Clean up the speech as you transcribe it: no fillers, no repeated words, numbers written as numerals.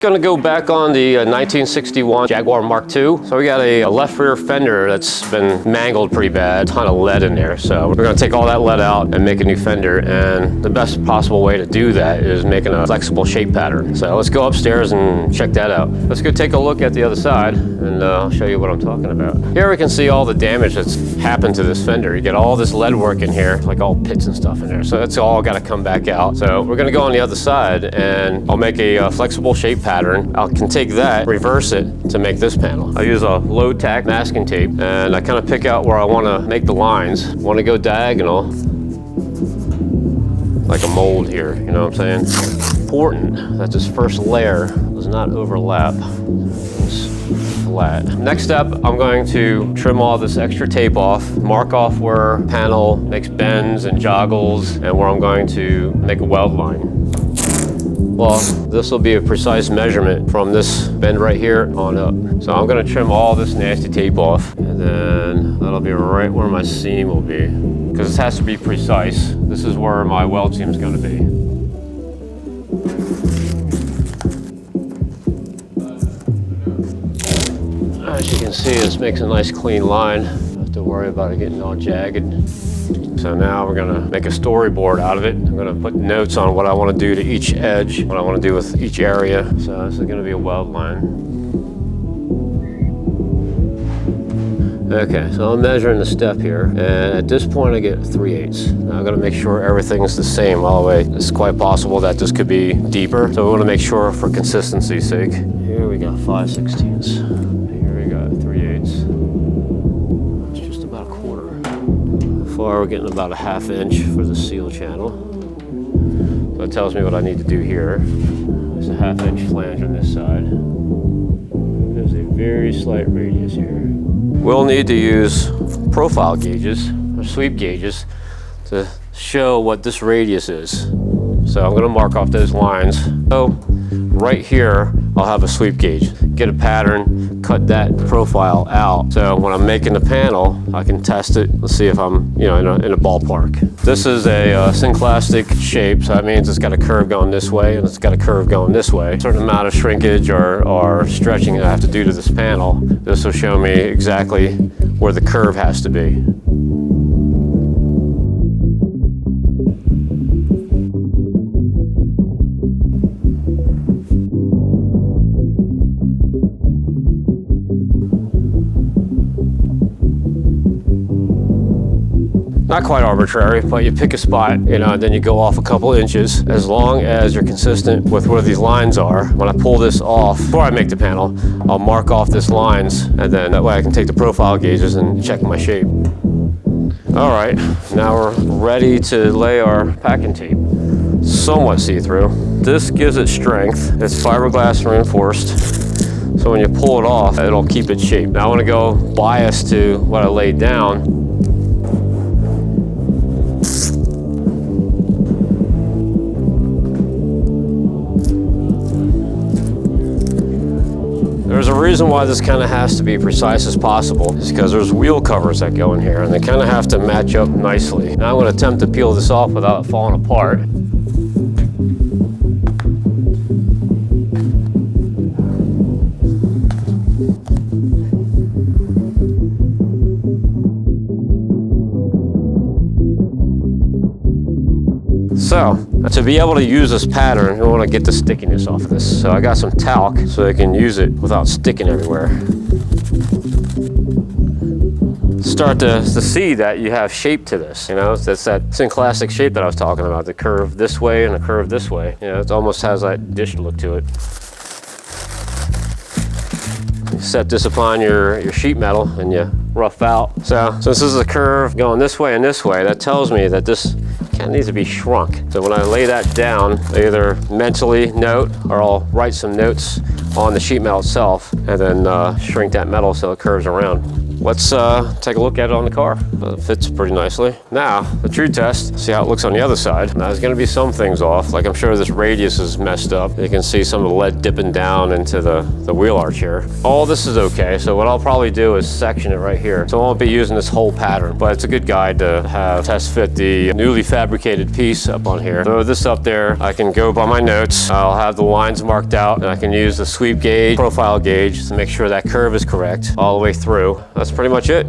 Gonna go back on the 1961 Jaguar MK2. So we got a left rear fender that's been mangled pretty bad, ton of lead in there. So we're gonna take all that lead out and make a new fender. And the best possible way to do that is making a flexible shape pattern. So let's go upstairs and check that out. Let's go take a look at the other side and I'll show you what I'm talking about. Here we can see all the damage that's happened to this fender. You get all this lead work in here, like all pits and stuff in there. So that's all gotta come back out. So we're gonna go on the other side and I'll make a flexible shape pattern. I can take that, reverse it to make this panel. I use a low tack masking tape and I kind of pick out where I want to make the lines. I want to go diagonal, like a mold here, you know what I'm saying? Important that this first layer does not overlap. It's flat. Next step, I'm going to trim all this extra tape off, mark off where panel makes bends and joggles, and where I'm going to make a weld line. Well, this will be a precise measurement from this bend right here on up. So I'm gonna trim all this nasty tape off, and then that'll be right where my seam will be. Because this has to be precise. This is where my weld seam is gonna be. As you can see, this makes a nice clean line. Don't have to worry about it getting all jagged. So now we're gonna make a storyboard out of it. I'm gonna put notes on what I wanna do to each edge, what I wanna do with each area. So this is gonna be a weld line. Okay, so I'm measuring the step here, and at this point I get 3/8. Now I'm gonna make sure everything's the same all the way. It's quite possible that this could be deeper, so we wanna make sure for consistency's sake. Here we got 5/16. Here we got 3/8. It's just about a quarter. We're getting about a 1/2 inch for the seal channel. So it tells me what I need to do here. There's a 1/2 inch flange on this side. There's a very slight radius here. We'll need to use profile gauges or sweep gauges to show what this radius is. So I'm going to mark off those lines. So right here I'll have a sweep gauge. Get a pattern, cut that profile out. So when I'm making the panel, I can test it. Let's see if I'm, in a ballpark. This is a synclastic shape, so that means it's got a curve going this way and it's got a curve going this way. A certain amount of shrinkage or stretching that I have to do to this panel. This will show me exactly where the curve has to be. Not quite arbitrary, but you pick a spot, and then you go off a couple inches. As long as you're consistent with where these lines are. When I pull this off, before I make the panel, I'll mark off these lines, and then that way I can take the profile gauges and check my shape. All right, now we're ready to lay our packing tape. Somewhat see-through. This gives it strength. It's fiberglass reinforced. So when you pull it off, it'll keep its shape. Now I want to go bias to what I laid down. There's a reason why this kind of has to be precise as possible. It's because there's wheel covers that go in here and they kind of have to match up nicely. Now I'm going to attempt to peel this off without it falling apart. So, to be able to use this pattern, we want to get the stickiness off of this. So I got some talc so I can use it without sticking everywhere. Start to see that you have shape to this. That's that synclastic shape that I was talking about. The curve this way and the curve this way. It almost has that dish look to it. You set this upon your sheet metal and you rough out. So since this is a curve going this way and this way, that tells me that this kind of needs to be shrunk. So when I lay that down, I either mentally note or I'll write some notes on the sheet metal itself and then shrink that metal so it curves around. let's take a look at it on the car. It fits pretty nicely. Now, the true test, see how it looks on the other side. Now, there's gonna be some things off, like I'm sure this radius is messed up. You can see some of the lead dipping down into the wheel arch here. All this is okay, so what I'll probably do is section it right here. So I won't be using this whole pattern, but it's a good guide to have test fit the newly fabricated piece up on here. So this up there, I can go by my notes. I'll have the lines marked out, and I can use the sweep gauge, profile gauge to make sure that curve is correct all the way through. That's pretty much it.